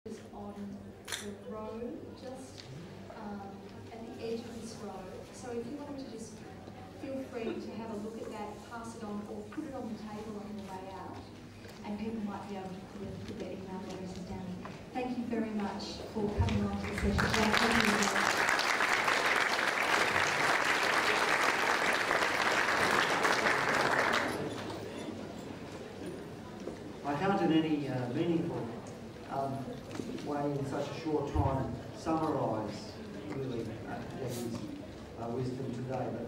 is on the road, just at the edge of this road. So if you wanted to just feel free to have a look at that, pass it on, or put it on the table on your way out, and people might be able to put their email addresses down. Thank you very much for coming along to the session today. I can't in any meaningful way in such a short time summarise really Debbie's wisdom today, but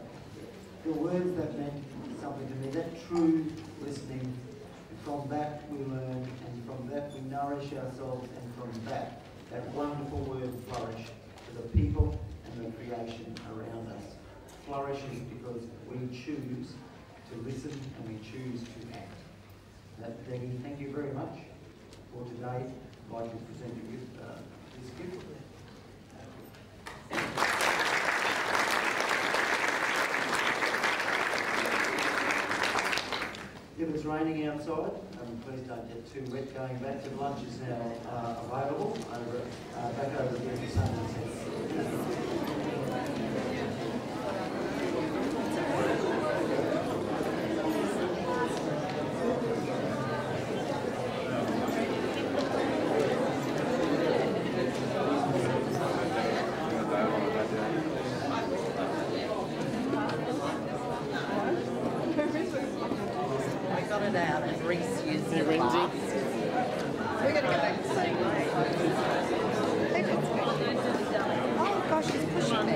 the words that meant something to me, that true listening, and from that we learn, and from that we nourish ourselves, and from that wonderful word flourish to the people and the creation around us. Flourishes because we choose to listen and we choose to act. Debbie, thank you very much for today. I'd like to present you with this gift. If it's raining outside, please don't get too wet going back. The lunch is now available back over here for Sunday. Out and Reese used the glass. We're going to go back the same way. Oh gosh, she's pushing me.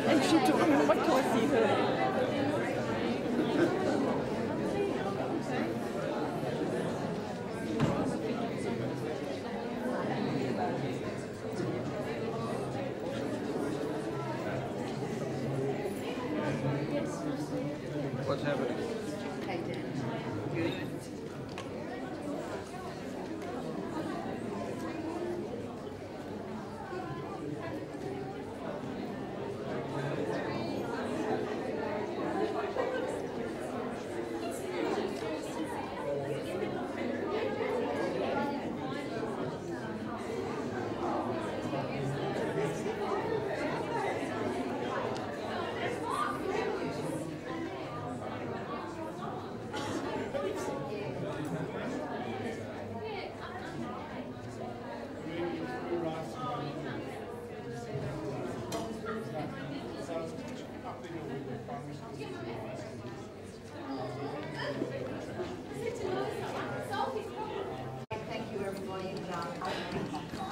And she took me, what do I see her? What's happening? Hey, Dan. Good. Thank you, everybody.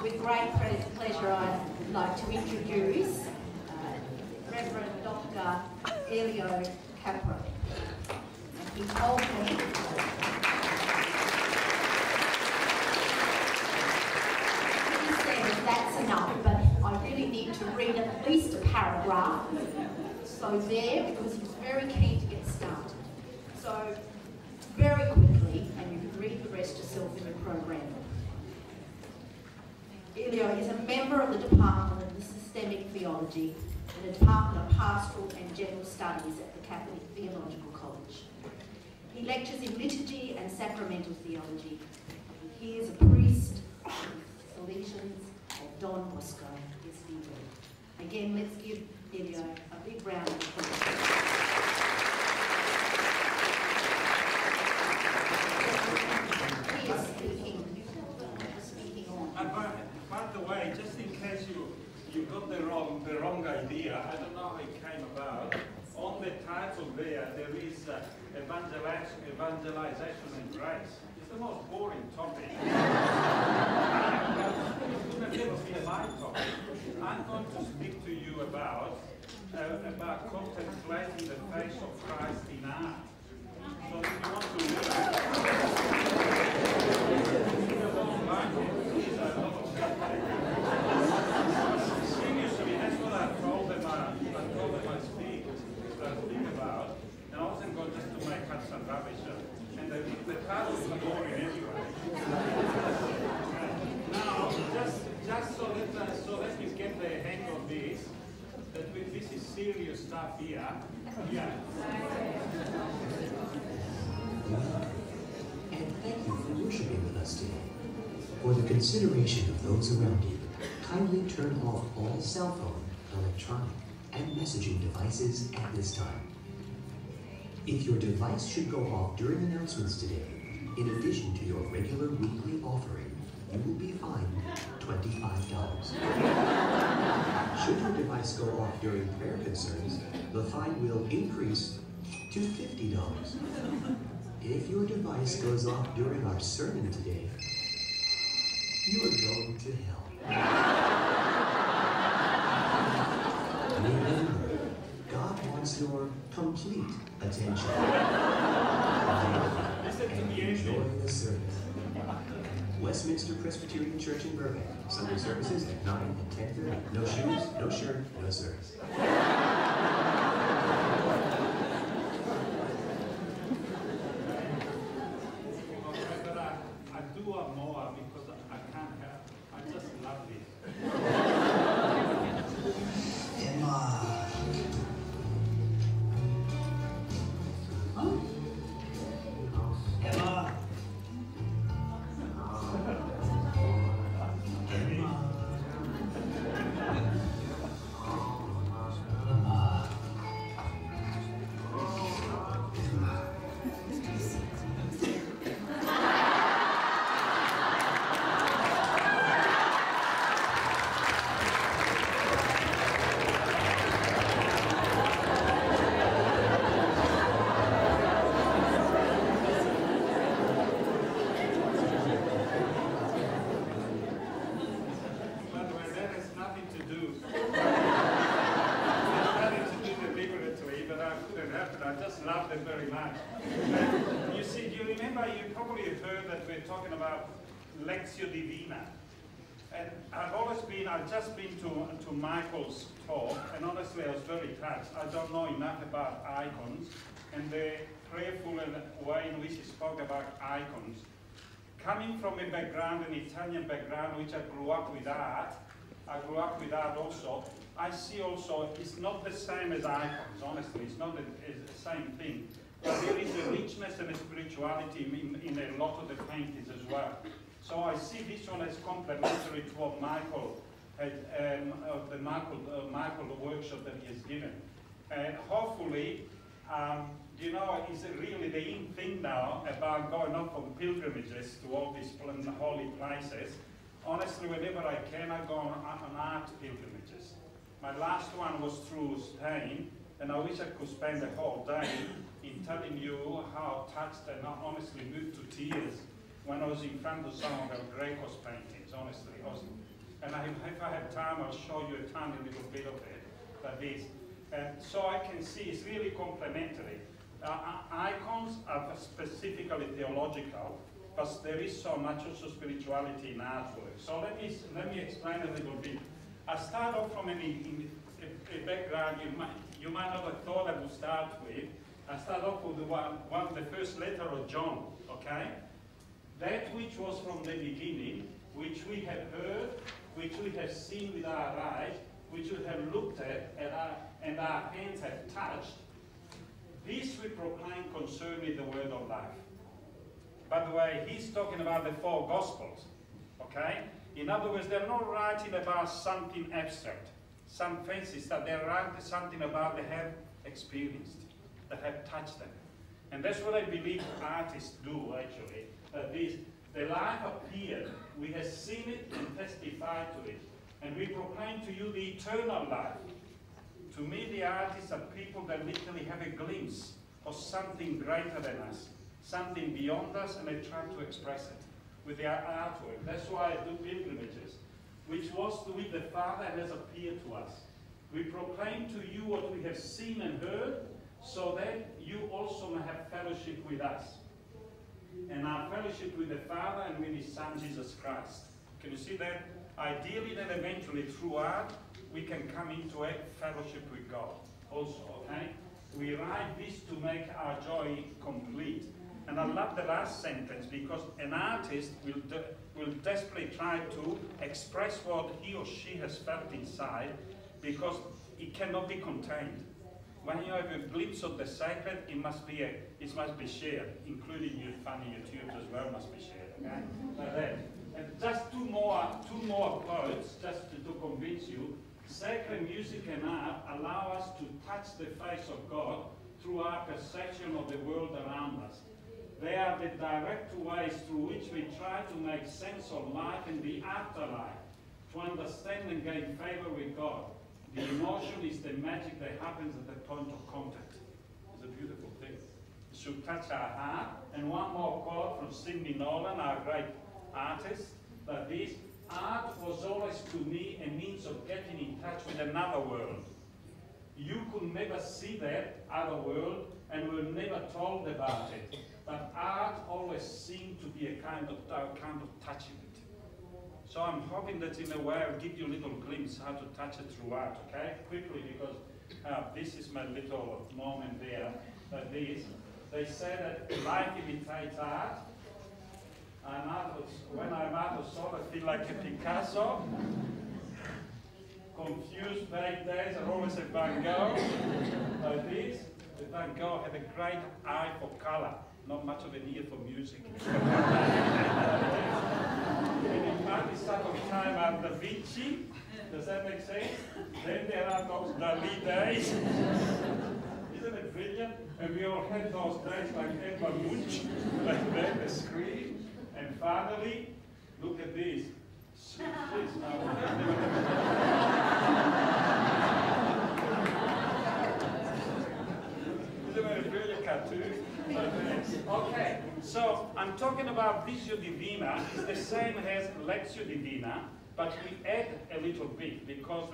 With great pleasure, I'd like to introduce Reverend Dr. Elio Capra. He told me that's enough, but I really need to read at least a paragraph. So there, because he's very keen to get started. So very quickly, and you can read the rest yourself in the program. Elio is a member of the Department of Systemic Theology and the Department of Pastoral and General Studies at the Catholic Theological College. He lectures in liturgy and sacramental theology. He is a priest of Salesians of Don Bosco, SVB. Again, let's give Elio a big round of applause. He is speaking on. By the way, just in case you got the wrong idea, I don't know how it came about. On the title there is evangelization and grace. It's the most boring topic. It's going to never be my topic. I'm going to speak to you about contemplating the face of Christ in art. So if you want to read seriously, that's what I told them I speak about. And I wasn't going just to make up some rubbish. And the title is boring anyway. Now, just so let me get the hang of this, that this is serious stuff here. Yeah. And thank you for worshiping with us today. For the consideration of those around you, kindly turn off all cell phone, electronic, and messaging devices at this time. If your device should go off during announcements today, in addition to your regular weekly offering, you will be fined $25. Should your device go off during prayer concerns, the fine will increase to $50. If your device goes off during our sermon today, you are going to hell. Remember, God wants your complete attention. And enjoy the service. Westminster Presbyterian Church in Burbank. Sunday services at 9 and 10:30. No shoes, no shirt, no service. But I do want more because I can't help. I just love this. Emma. Huh? Emma. By the way, that has nothing to do. It has nothing to do deliberately, but I couldn't help it. I just love them very much. You see, do you remember, you probably heard that we're talking about Lectio Divina. And I've just been to Michael's talk, and honestly I was very touched. I don't know enough about icons, and the prayerful way in which he spoke about icons. Coming from a background, an Italian background, which I grew up with art also, I see also it's not the same as icons, honestly, it's not the same thing. But there is a richness and a spirituality in a lot of the paintings as well. So I see this one as complementary to what Michael had, the Michael workshop that he has given. And hopefully, you know, it's really the in thing now about going up on pilgrimages to all these holy places. Honestly, whenever I can, I go on art pilgrimages. My last one was through Spain, and I wish I could spend the whole day in telling you how touched and honestly moved to tears when I was in front of some of El Greco's paintings, honestly. And if I have time, I'll show you a tiny little bit of it, like this. So I can see it's really complementary. Icons are specifically theological, but there is so much also spirituality in artwork. So let me explain a little bit. I start off from a background you might not have thought I would start with. I start off with the first letter of John, okay? That which was from the beginning, which we have heard, which we have seen with our eyes, which we have looked at and our hands have touched, this we proclaim concerning the word of life. By the way, he's talking about the 4 Gospels, okay? In other words, they're not writing about something abstract, some fancy stuff. They're writing something about they have experienced, that have touched them. And that's what I believe artists do, actually. The life appeared, we have seen it and testified to it. And we proclaim to you the eternal life. To me, the artists are people that literally have a glimpse of something greater than us, something beyond us, and they try to express it with their artwork. That's why I do pilgrimages, which was to with the Father has appeared to us. We proclaim to you what we have seen and heard, so that you also may have fellowship with us. And our fellowship with the Father and with His Son, Jesus Christ. Can you see that? Ideally, then eventually through art, we can come into a fellowship with God also, okay? We write this to make our joy complete. And I love the last sentence, because an artist will desperately try to express what he or she has felt inside, because it cannot be contained. when you have a glimpse of the sacred, it must be shared, including your funny YouTubes as well must be shared. Okay? Like that. And just two more quotes, just to convince you. Sacred music and art allow us to touch the face of God through our perception of the world around us. They are the direct ways through which we try to make sense of life and the afterlife, to understand and gain favor with God. The emotion is the magic that happens at the point of contact. It's a beautiful thing. It should touch our heart. And one more quote from Sidney Nolan, our great artist, that this: art was always to me a means of getting in touch with another world. You could never see that other world and were never told about it. But art always seemed to be a kind of touching it. So I'm hoping that in a way I'll give you a little glimpse how to touch it through art, okay? Quickly, because this is my little moment there. They say that life imitates art. When I'm out of sort, I feel like a Picasso. Confused vague days are always a Van Gogh. Like this. The Van Gogh had a great eye for color, not much of an ear for music. And in fact, this type of time are Da Vinci. Does that make sense? Then there are those Dali days. Isn't it brilliant? And we all had those days like Edvard Munch, like that, the screen. And finally, look at this. Please, now. Isn't it a brilliant cartoon? Okay, so I'm talking about Visio Divina. It's the same as Lectio Divina, but we add a little bit because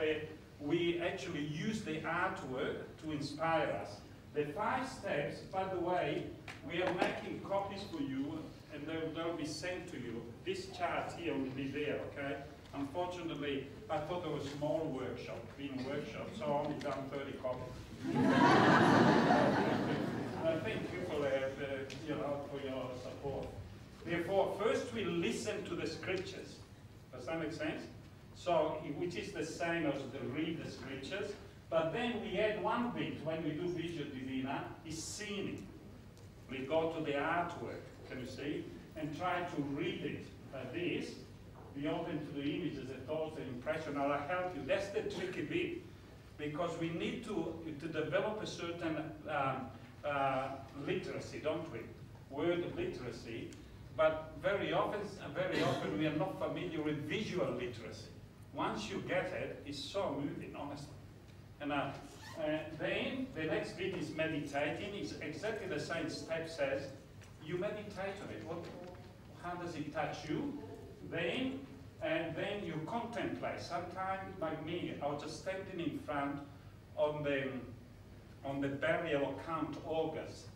we actually use the artwork to inspire us. The 5 steps, by the way, we are making copies for you and they'll be sent to you. This chart here will be there, okay? Unfortunately, I thought there was a small workshop, clean workshop, so I only done 30 copies. I thank you for for your support. Therefore, first we listen to the scriptures. Does that make sense? So, which is the same as the read the scriptures, but then we add one bit when we do Visio Divina, is seeing. We go to the artwork, can you see, and try to read it like this. Be open to the images, the thoughts, the impression. I'll help you. That's the tricky bit, because we need to develop a certain literacy, don't we? Word literacy, but very often we are not familiar with visual literacy. Once you get it, it's so moving, honestly. And then the next bit is meditating. It's exactly the same step says. You meditate on it. How does it touch you? Then you contemplate. Sometimes, like me, I was just standing in front on the burial of Count August,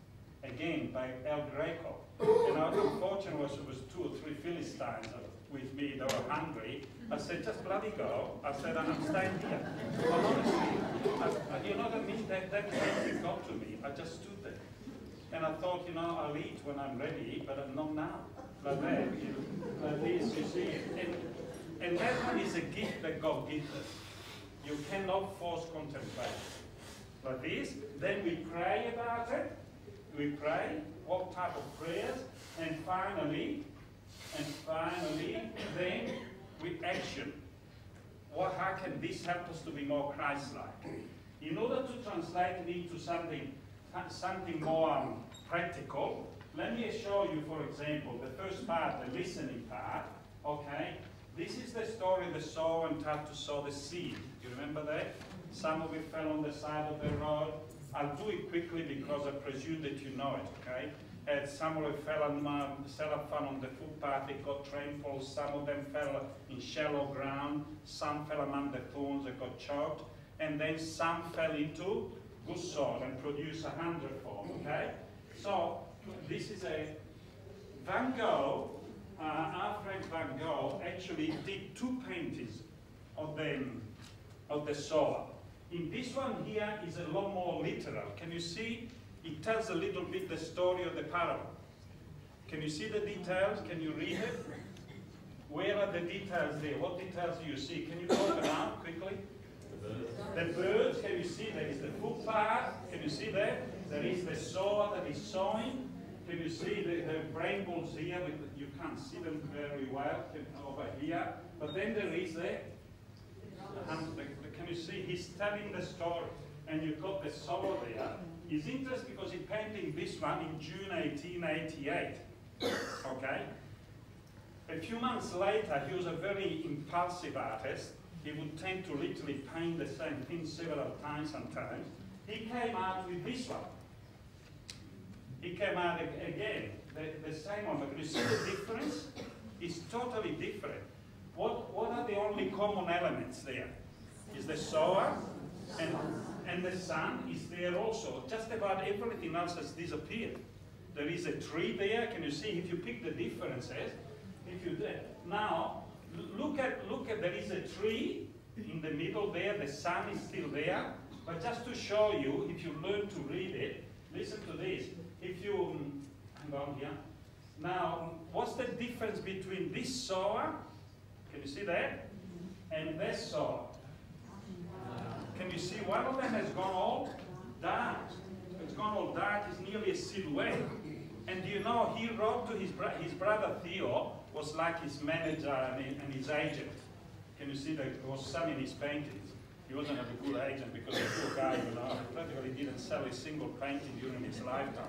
again by El Greco. And I was unfortunate was there was 2 or 3 Philistines with me. They were hungry. I said, just bloody go. I said, I'm staying here. But honestly, you know what I mean? That came got to me. I just stood there. And I thought, I'll eat when I'm ready, but I'm not now. Like that, like this, you see. And that one is a gift that God gives us. You cannot force contemplation. Like this, then we pray about it. We pray, what type of prayers, and finally, then we action. How can this help us to be more Christ-like? In order to translate it into something more practical, let me show you, for example, the first part, the listening part, okay? This is the story of the sower and tried to sow the seed. Do you remember that? Some of it fell on the side of the road. I'll do it quickly because I presume that you know it, okay? And some of it fell on the footpath, it got trampled. Some of them fell in shallow ground. Some fell among the thorns that got choked. And then some fell into good soil and produced 100-fold, okay? So this is a Van Gogh, Alfred Van Gogh actually did 2 paintings of the sower. In this one here is a lot more literal. Can you see? It tells a little bit the story of the parable. Can you see the details? Can you read it? Where are the details there? What details do you see? Can you talk it out quickly? The birds, can you see there is the foot part? Can you see there? There is the sower that is sowing. Can you see the brambles here? You can't see them very well over here. But then there is can you see? He's telling the story. And you've got the sower there. He's interested because he's painting this one in June 1888. Okay? A few months later, he was a very impulsive artist. He would tend to literally paint the same thing several times sometimes. He came out with this one. He came out again, the same one. But you see the difference? It's totally different. What are the only common elements there? Is the sower and the sun is there also. Just about everything else has disappeared. There is a tree there. Can you see if you pick the differences? If you now look at there is a tree in the middle there. The sun is still there. But just to show you, if you learn to read it, listen to this. If you hang on here. Now, what's the difference between this sower? Can you see that? And this sower. Can you see one of them has gone all dark? It's gone all dark. It's nearly a silhouette. And do you know, he wrote to his brother Theo, was like his manager and his agent. Can you see that it was selling his paintings? He wasn't a good agent because the poor guy, you know, practically didn't sell a single painting during his lifetime.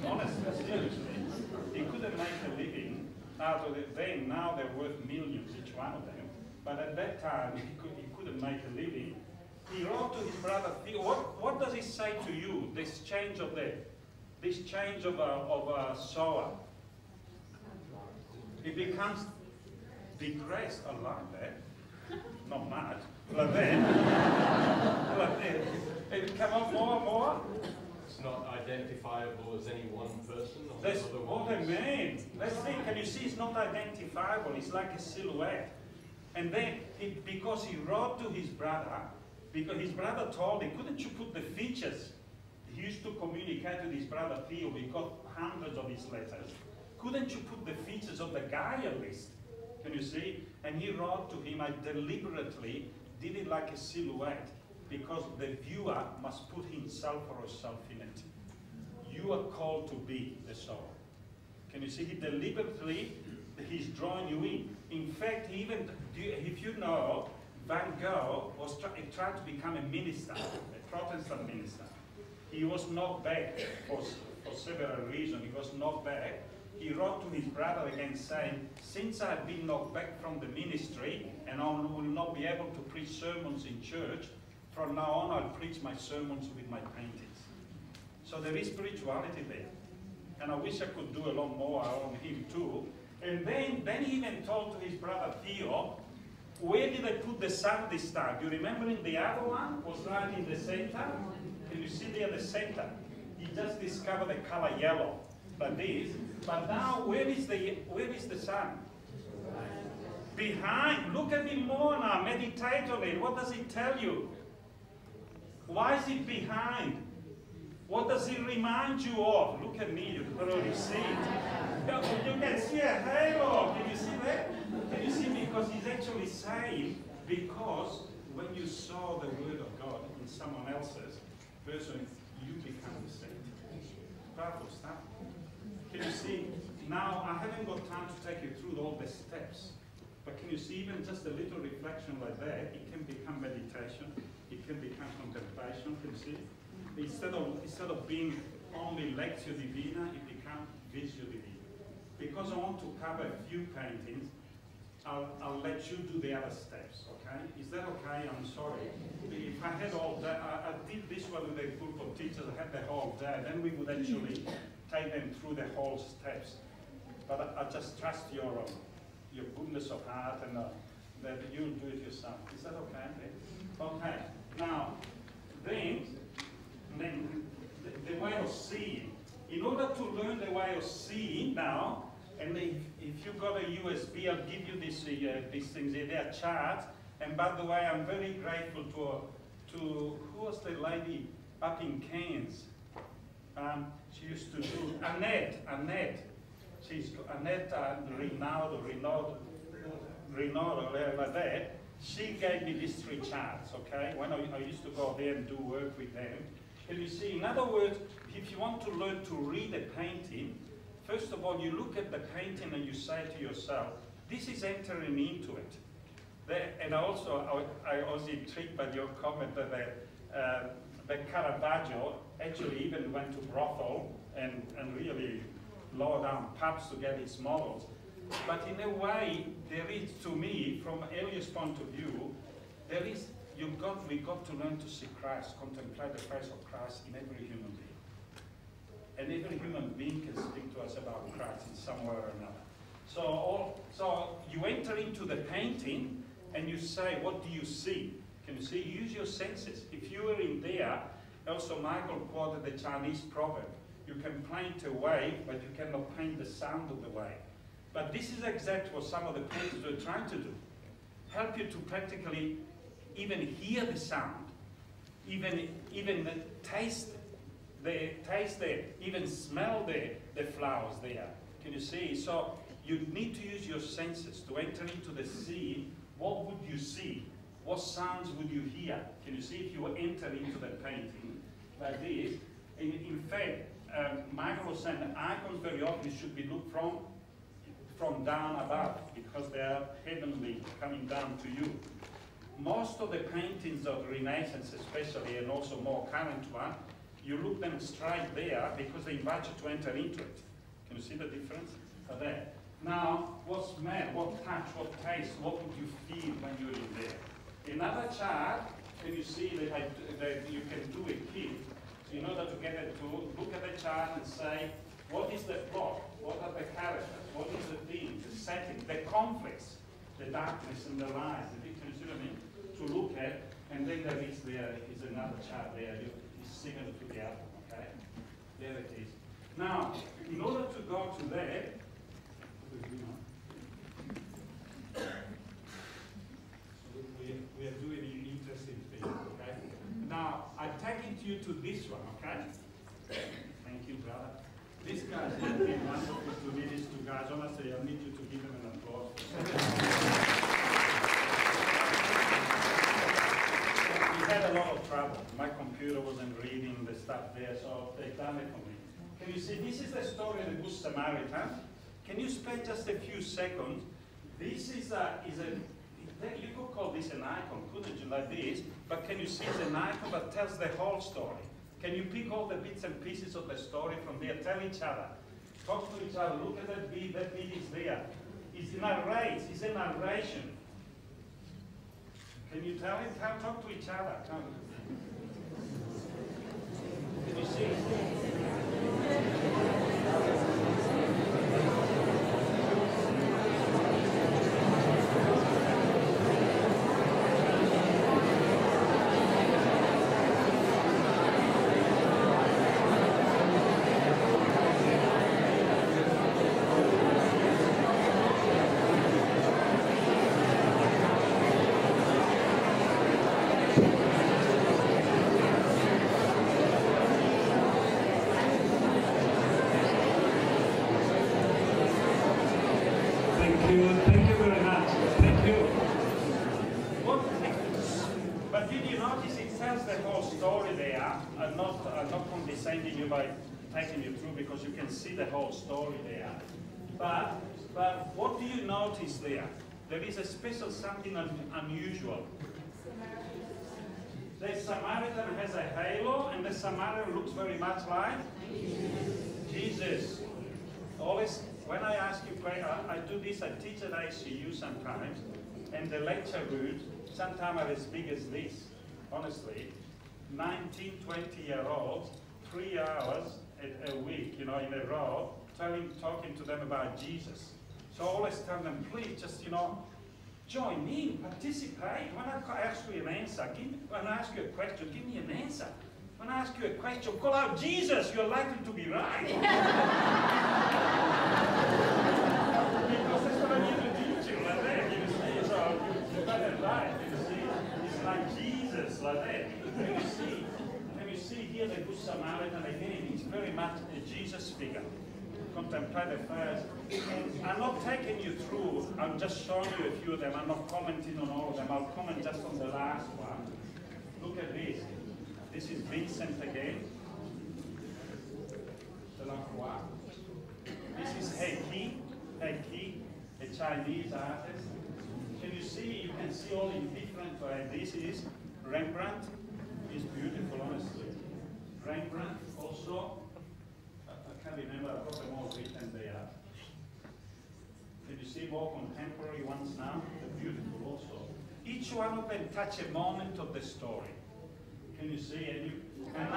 Honestly, seriously. He couldn't make a living out of it then. Now they're worth millions, each one of them. But at that time, he couldn't make a living. He wrote to his brother Theo. What does he say to you? This change of a sower. He becomes depressed. I like that. Not much. But then, it come up more and more. It's not identifiable as any one person or That's another what one. I mean. Let's think. Can you see? It's not identifiable. It's like a silhouette. And then, because he wrote to his brother, because his brother told him, couldn't you put the features? He used to communicate with his brother Theo. We got hundreds of his letters. Couldn't you put the features of the guy at least? Can you see? And he wrote to him, I deliberately did it like a silhouette because the viewer must put himself or herself in it. You are called to be the sower. Can you see? He deliberately, he's drawing you in. In fact, even, if you know, Van Gogh was trying to become a minister, a Protestant minister. He was knocked back for several reasons. He was knocked back. He wrote to his brother again saying, since I've been knocked back from the ministry and I will not be able to preach sermons in church, from now on I'll preach my sermons with my paintings. So there is spirituality there. And I wish I could do a lot more on him too. And then he even told to his brother Theo, where did I put the sun this time? Do you remember in the other one? Was right in the center? Can you see there the center? He just discovered the color yellow, like this. But now, where is the sun? Behind. Look at it more now. Meditate on it. What does it tell you? Why is it behind? What does it remind you of? Look at me. You can already see it. You can see a halo. Can you see that? Can you see? Because he's actually saying, because when you saw the word of God in someone else's person, you become the saint. Powerful stuff. Can you see? Now, I haven't got time to take you through all the steps, but can you see even just a little reflection like that, it can become meditation, it can become contemplation, can you see? Instead of being only lectio divina, it becomes visio divina. Because I want to cover a few paintings, I'll let you do the other steps, okay? Is that okay? I'm sorry. If I had all day, I did this one with a group of teachers, I had the whole day, then we would actually take them through the whole steps. But I just trust your goodness of heart and that you'll do it yourself. Is that okay? Okay. Now, then the way of seeing. In order to learn the way of seeing now, and if you've got a USB, I'll give you these things. They're charts. And by the way, I'm very grateful to who was the lady up in Cairns? She used to do Annette. She's Annette Rinaldo, like that. she gave me these 3 charts, okay? When I used to go there and do work with them. Can you see, in other words, if you want to learn to read a painting, first of all, you look at the painting and you say to yourself, this is entering into it. And also, I was intrigued by your comment that the Caravaggio actually even went to brothel and really lower down pubs to get his models. But in a way, there is, to me, from Elio's point of view, we got to learn to see Christ, contemplate the face of Christ in every human being. And every human being can speak to us about Christ in some way or another. So you enter into the painting and you say, what do you see? Can you see? Use your senses. If you were in there, also Michael quoted the Chinese proverb, you can paint a wave, but you cannot paint the sound of the wave. But this is exactly what some of the painters were trying to do. Help you to practically even hear the sound, even taste even smell the flowers there. Can you see? So you need to use your senses to enter into the scene. What would you see? What sounds would you hear? Can you see if you enter into the painting like this? In fact, Michael was saying that icons very often should be looked from down above because they are heavenly coming down to you. Most of the paintings of the Renaissance especially, and also more current one, you look them straight there because they invite you to enter into it. Can you see the difference? There. Now, what smell, what touch, what taste, what would you feel when you're in there? Another chart, can you see that you can do a kit in order to get it to look at the chart and say, what is the plot? What are the characters? What is the theme, the setting, the conflicts, the darkness and the light, the different, you see what I mean? To look at, and then there is another chart there. It's similar to the other, okay? There it is. Now, in order to go to there, we are doing an interesting thing, okay? Now, I'm taking you to this one, okay? Thank you, brother. These guys have been wonderful to me, these 2 guys. Honestly, I need you to give them an applause. We had a lot of trouble. My computer wasn't reading the stuff there, so they've done it for me. Can you see, this is the story of the Good Samaritan. Can you spend just a few seconds? This is you could call this an icon, couldn't you, like this? But can you see it's an icon that tells the whole story? Can you pick all the bits and pieces of the story from there? Tell each other. Talk to each other. Look at that bit is there. It's a narration. Can you tell it? Talk to each other. Can you see? Thank you very much. Thank you. But did you notice it tells the whole story there? I'm not condescending you by taking you through because you can see the whole story there. But what do you notice there? There is a special something unusual. The Samaritan has a halo, and the Samaritan looks very much like Jesus. Always, when I ask you, I do this, I teach at ICU sometimes, and the lecture rooms sometimes are as big as this, honestly. 19, 20-year-olds, 3 hours a week, in a row, talking to them about Jesus. So I always tell them, please, just, join in, participate. When I ask you an answer, when I ask you a question, give me an answer. When I ask you a question, call out Jesus, you're likely to be right. Because that's what I need to teach you, like that. You see, so you got it right. You see, it's like Jesus, like that. Can you see here the Good Samaritan again? It's very much a Jesus figure. contemplate the fairs. I'm not taking you through, I'm just showing you a few of them. I'm not commenting on all of them. I'll comment just on the last one. Look at this. This is Vincent again. This is Heiki, a Chinese artist. Can you see? You can see all in different ways. This is Rembrandt. It's beautiful, honestly. Rembrandt also. I can't remember. I got them all written there. Can you see more contemporary ones now? They're beautiful also. Each one of them touch a moment of the story. Can you see? And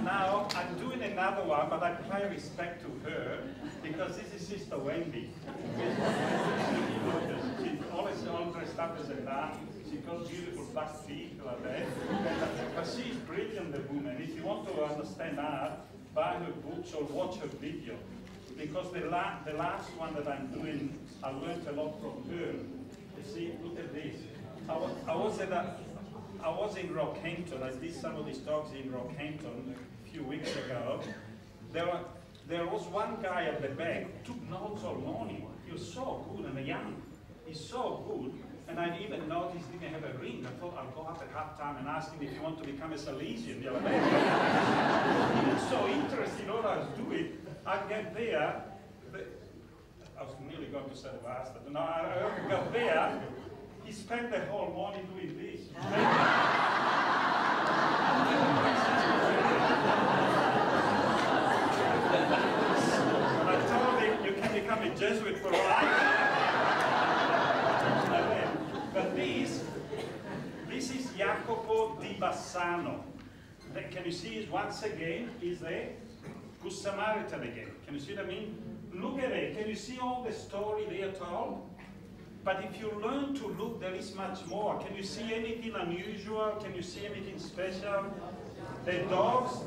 now I'm doing another one, but I pay respect to her because this is Sister Wendy. She's always all dressed up as a nun. She got beautiful black teeth like that. But she's brilliant, the woman. If you want to understand art, buy her books or watch her video. Because the last one that I'm doing, I learned a lot from her. You see, look at this. I was in Rockhampton. I did some of these talks in Rockhampton a few weeks ago. There was one guy at the back who took notes all morning. He was so good and young. He's so good. And I even noticed he didn't have a ring. I thought I'll go up at half time and ask him if he wanted to become a Salesian. He was so interested in what I was doing. I get there. I was nearly going to say the bastard. No, I got there. He spent the whole morning doing this. And I told him, you can become a Jesuit for life. But this is Jacopo di Bassano. Can you see once again, is the Good Samaritan again. Can you see what I mean? Look at it. Can you see all the story they are told? But if you learn to look, there is much more. Can you see anything unusual? Can you see anything special? The dogs.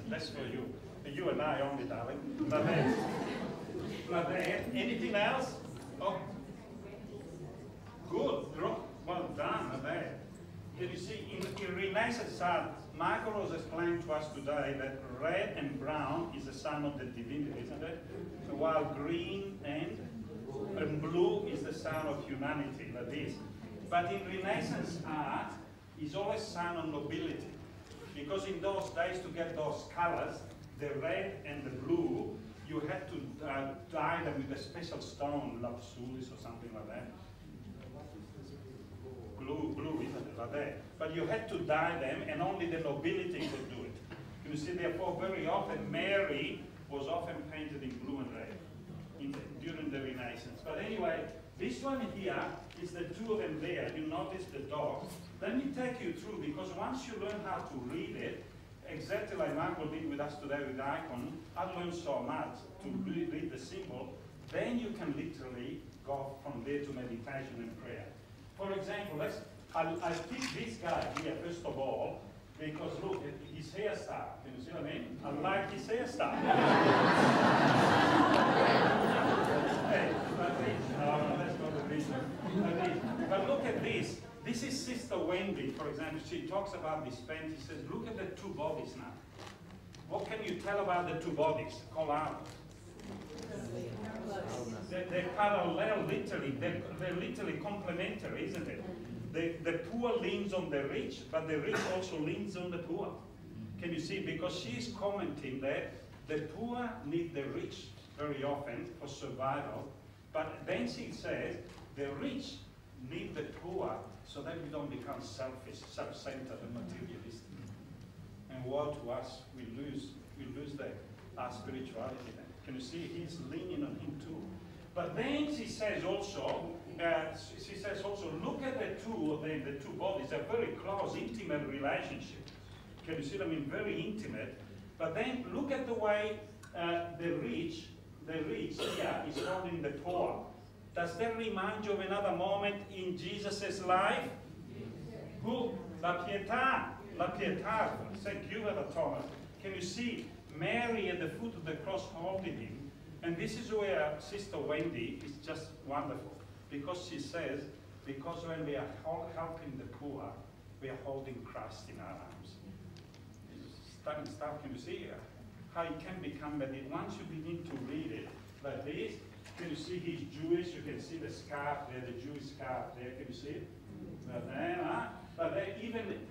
That's for you. You and I only, darling. But anything else? Oh, good. Well done. Can you see in Renaissance art, Michael was explaining to us today that red and brown is a sign of the divinity, isn't it? So while green and blue is the sign of humanity, like this. But in Renaissance art, is always a sign of nobility. Because in those days, to get those colors, the red and the blue, you had to dye them with a special stone, lapsulis or something like that. Blue, isn't it, like that? But you had to dye them, and only the nobility could do it. You see, therefore, very often, Mary was often painted in blue and red during the Renaissance. But anyway, this one here is the two of them there. You notice the dogs. Let me take you through, because once you learn how to read it, exactly like Michael did with us today with the icon, I've learned so much to read the symbol, then you can literally go from there to meditation and prayer. For example, I'll pick this guy here, first of all, because look, his hairstyle. Can you see what I mean? I like his hairstyle. Hey, let's go to this one. But look at this. This is Sister Wendy, for example. She talks about this paint. She says, look at the two bodies now. What can you tell about the two bodies? Call out. They're parallel, literally. They're literally complementary, isn't it? The poor leans on the rich, but the rich also leans on the poor. Can you see? Because she's commenting that the poor need the rich very often for survival, but then she says the rich need the poor so that we don't become selfish, self-centered and materialistic. And woe to us, we lose our spirituality then. Can you see? He's leaning on him too. But then she says also, look at the two of them, the two bodies, a very close, intimate relationship. Can you see what I mean? Very intimate. But then look at the way the rich here is holding the poor. Does that remind you of another moment in Jesus' life? Who? La Pietà. Thank you, Brother Thomas. Can you see Mary at the foot of the cross holding him? And this is where Sister Wendy is just wonderful. Because she says, because when we are helping the poor, we are holding Christ in our arms. stuff. Can you see how it can become, but once you begin to read it like this, can you see he's Jewish? You can see the scarf there, the Jewish scarf there. Can you see it? But then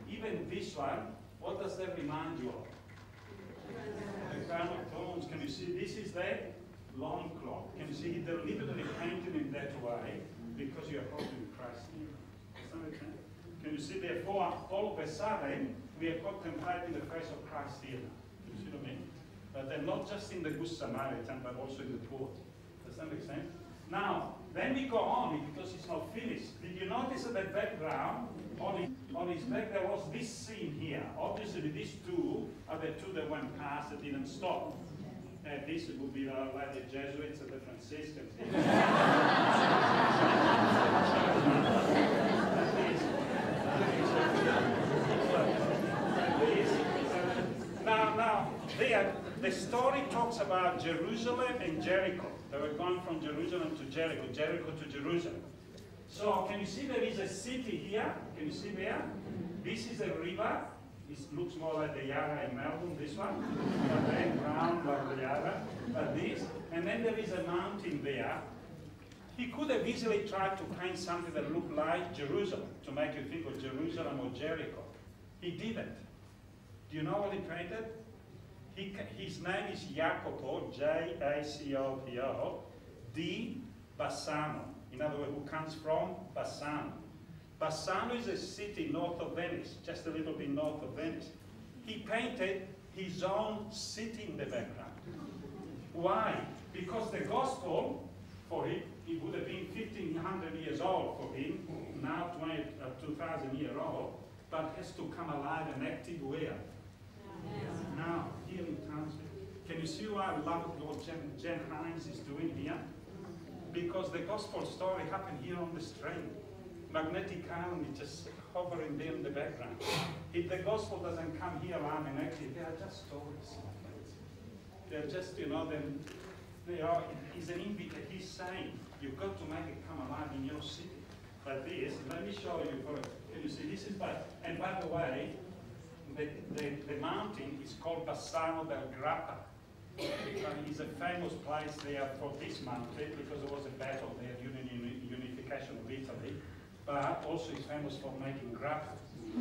even this one, what does that remind you of? The crown of thorns. Can you see? This is the loincloth. Can you see? He deliberately painted in that way because you are holding Christ here. Can you see? Therefore, all of a sudden, we are contemplating the face of Christ here. You see what I mean? But then not just in the Good Samaritan, but also in the poor. Does that make sense? Now, then we go on, because it's not finished. Did you notice at the background, on his back, there was this scene here. Obviously, these two are the two that went past that didn't stop. This would be like the Jesuits and the Franciscans. Now, the story talks about Jerusalem and Jericho. They were going from Jerusalem to Jericho, Jericho to Jerusalem. So, can you see there is a city here? Can you see there? This is a river. It looks more like the Yarra in Melbourne, this one. But then round like the Yarra, like this. And then there is a mountain there. He could have easily tried to paint something that looked like Jerusalem, to make you think of Jerusalem or Jericho. He didn't. Do you know what he painted? His name is Jacopo, Jacopo, di Bassano. In other words, who comes from Bassano. Bassano is a city north of Venice, just a little bit north of Venice. He painted his own city in the background. Why? Because the gospel, for him, it would have been 1,500 years old for him, now 2,000 years old, but has to come alive and active where? Now, here in Townsville. Can you see why I love what Jen Hines is doing here? Because the gospel story happened here on the street. Magnetic island is just hovering there in the background. If the gospel doesn't come here alive and active, they are just stories. They're just, then they are, he's saying, you've got to make it come alive in your city. Like this, let me show you, can you see, this is and by the way, the mountain is called Bassano del Grappa. It's a famous place there for this mountain because there was a battle there during the unification of Italy. But also it's famous for making grappa.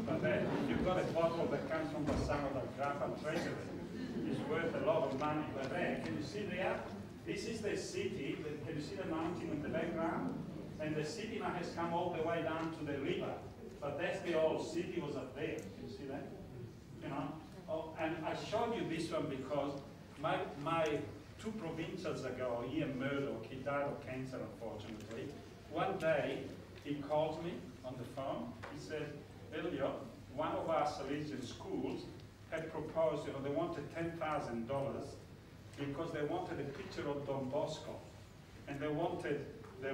But then you've got a bottle that comes from Bassano del Grappa, treasure it. It's worth a lot of money. But then, can you see there? This is the city. Can you see the mountain in the background? And the city now has come all the way down to the river. But that's the old city was up there. Can you see that? And I showed you this one because my two provincials ago, Ian Murdoch, he died of cancer, unfortunately. One day, he called me on the phone. He said, Elio, one of our Salesian schools had proposed, they wanted $10,000 because they wanted a picture of Don Bosco. And they wanted the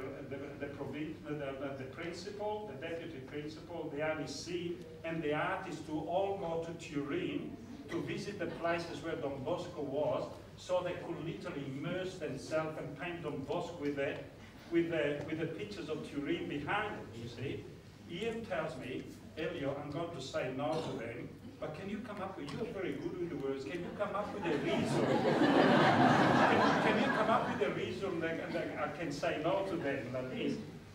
principal, the deputy principal, the REC, and the artists to all go to Turin to visit the places where Don Bosco was, so they could literally immerse themselves and paint Don Bosco with the pictures of Turin behind it, you see. Ian tells me, Elio, I'm going to say no to them, but can you come up with, you're very good with the words, can you come up with a reason? Can you come up with a reason that I can say no to them like this?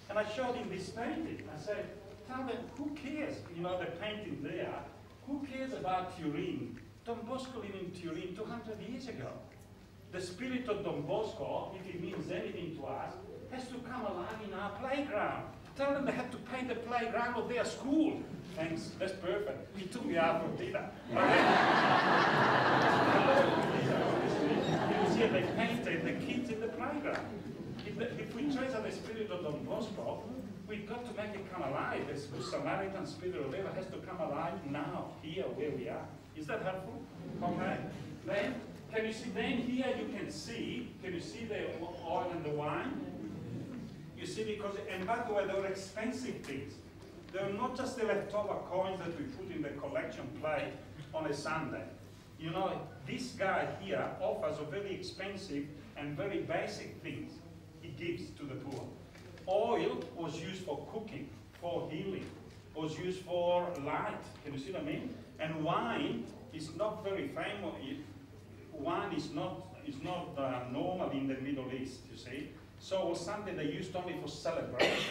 And I showed him this painting. I said, tell them, who cares? The painting there, who cares about Turin? Don Bosco lived in Turin 200 years ago. The spirit of Don Bosco, if it means anything to us, has to come alive in our playground. Tell them they have to paint the playground of their school. Thanks, that's perfect. He took me out for dinner. You see, they painted the kids in the playground. If we trace the spirit of Don Bosco, we've got to make it come alive. The Samaritan spirit or whatever has to come alive now, here where we are. Is that helpful? Okay. Then, can you see, then here you can see the oil and the wine? You see, because, and by the way, they were expensive things. They were not just the leftover coins that we put in the collection plate on a Sunday. This guy here offers a very expensive and very basic things he gives to the poor. Oil was used for cooking, for healing. was used for light. Can you see what I mean? And wine is not very famous. Wine is not normal in the Middle East, you see. So it was something they used only for celebration.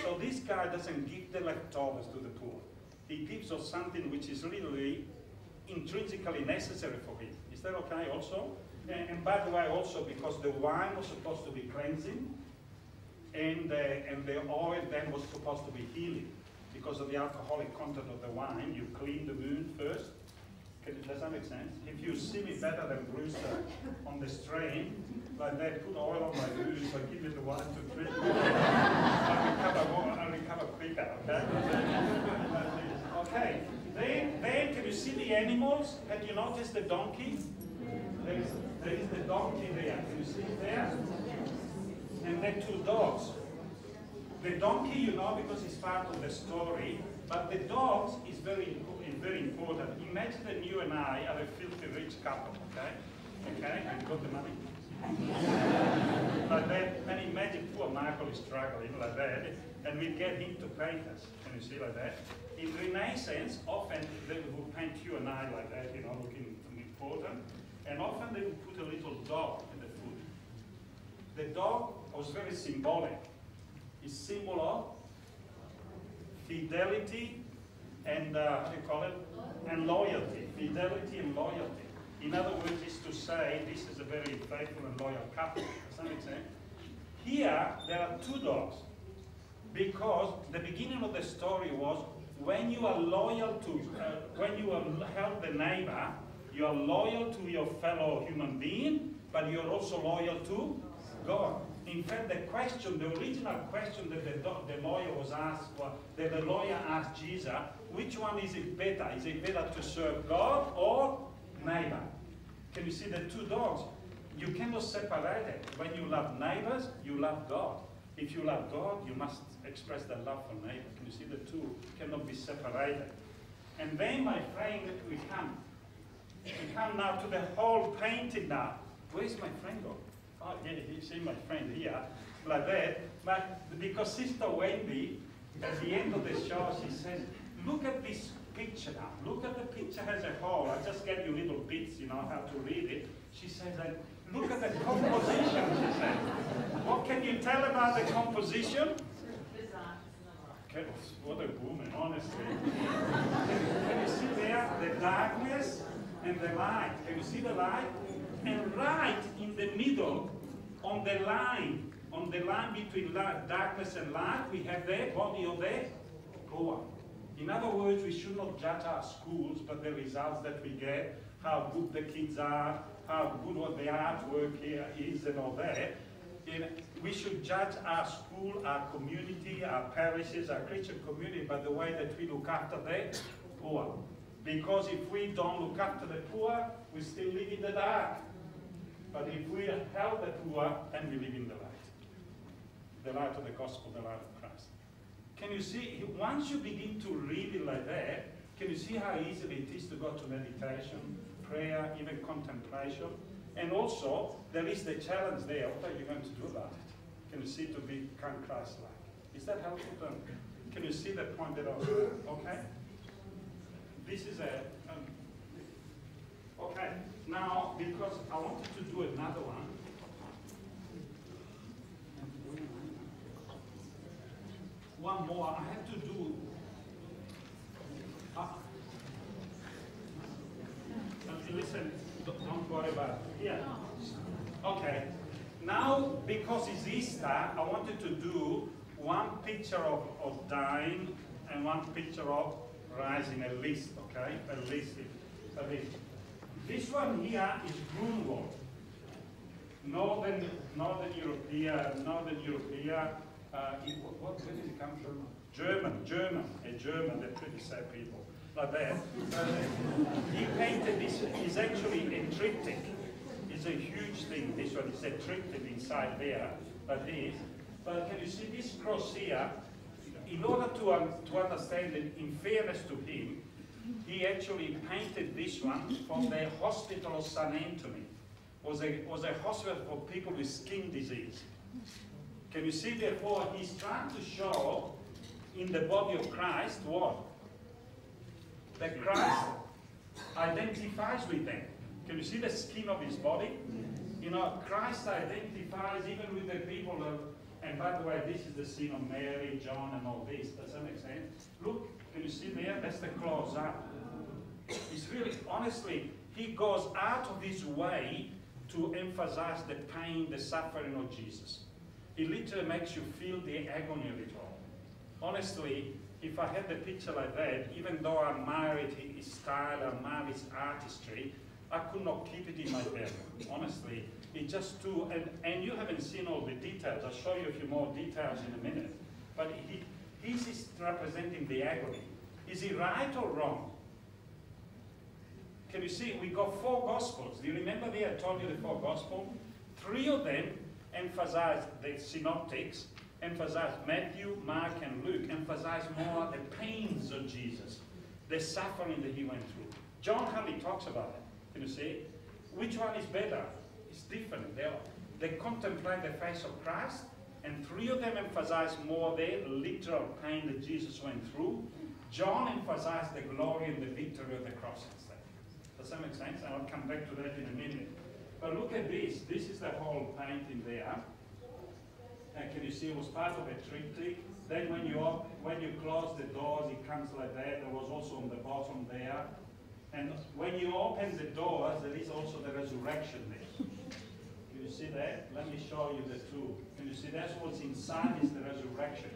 So this guy doesn't give the leftovers to the poor. He gives us something which is really intrinsically necessary for him. Is that okay also? And by the way, also because the wine was supposed to be cleansing, and the oil then was supposed to be healing. Because of the alcoholic content of the wine, you clean the wound first. Does that make sense? If you see me better than Bruce on the strain, like that, put oil on my wounds, I give you the wine to drink. I'll recover quicker, okay? Okay, then can you see the animals? Have you noticed the donkey? There is the donkey there. Can you see it there? And then two dogs. The donkey, you know, because it's part of the story, but the dogs is very important. Imagine that you and I are a filthy rich couple, okay? Okay, we've got the money. Like that, and imagine poor Michael is struggling like that, and we get him to paint us. Can you see like that? In Renaissance, often they would paint you and I like that, you know, looking important, and often they would put a little dog in the foot. The dog was very symbolic. It's symbol of fidelity and how do you call it? And loyalty. Fidelity and loyalty. In other words, is to say this is a very faithful and loyal couple. Does that make sense? Here there are two dogs, because the beginning of the story was when you are loyal to, when you help the neighbor, you are loyal to your fellow human being, but you are also loyal to God. In fact, the original question that the lawyer was asked, that the lawyer asked Jesus, which one is it better? Is it better to serve God or neighbor? Can you see the two dogs? You cannot separate it. When you love neighbors, you love God. If you love God, you must express the love for neighbor. Can you see the two cannot be separated? And then, my friend, we come now to the whole painting now. Where's my friend go? Oh, yeah, you see my friend here, like that. But because Sister Wendy, at the end of the show, she says, look at this picture now. Look at the picture as a whole. I just gave you little bits, you know, how to read it. She says, look at the composition, she said. What can you tell about the composition? Okay, what a woman, honestly. Can you see there the darkness and the light? Can you see the light? And right in the middle, on the line between darkness and light, we have the body of the poor. In other words, we should not judge our schools, but the results that we get, how good the kids are, how good what the artwork here is, and all that. We should judge our school, our community, our parishes, our Christian community by the way that we look after the poor. Because if we don't look after the poor, we still live in the dark. But if we help the poor, then we live in the light of the gospel, the light of Christ. Can you see, once you begin to read it like that, can you see how easily it is to go to meditation, prayer, even contemplation? And also, there is the challenge there. What are you going to do about it? Can you see, to become Christ-like? Is that helpful? Can you see the point that I was making? Okay? This is a... okay, now, because I wanted to do another one. One more. I have to do... listen, don't worry about it. Yeah. Okay. Now, because it's Easter, I wanted to do one picture of dying and one picture of rising, a list, okay? A list. This one here is Grunwald. Northern European. Where did it come from? German. They're pretty sad people. Like that. He painted this. It's actually a triptych. It's a huge thing. This one is a triptych inside there, like this. But can you see this cross here? In order to understand it, in fairness to him, he actually painted this one from the hospital of St. Anthony. Was a hospital for people with skin disease. Can you see, therefore, he's trying to show in the body of Christ, what? That Christ identifies with them. Can you see the skin of his body? You know, Christ identifies even with the people of, and by the way, this is the scene of Mary, John, and all this. Does that make sense? Look, can you see there? That's the close up. It's really, honestly, he goes out of his way to emphasize the pain, the suffering of Jesus. He literally makes you feel the agony of it all. Honestly, if I had the picture like that, even though I admired his style, I admired his artistry, I could not keep it in my bedroom. Honestly, it just too, and you haven't seen all the details. I'll show you a few more details in a minute. But he's representing the agony. Is he right or wrong? Can you see, we got 4 Gospels. Do you remember I told you the 4 Gospels? 3 of them emphasize, the synoptics, emphasize Matthew, Mark, and Luke, emphasize more the pains of Jesus, the suffering that he went through. John hardly talks about it. Can you see? Which one is better? It's different. They contemplate the face of Christ, and 3 of them emphasize more the literal pain that Jesus went through. John emphasized the glory and the victory of the cross instead. Does that make sense? And I'll come back to that in a minute. But look at this. This is the whole painting there. And can you see it was part of a triptych? Then when you close the doors, it comes like that. There was also on the bottom there. And when you open the doors, there is also the resurrection there. Can you see that? Let me show you the two. Can you see that's what's inside is the resurrection.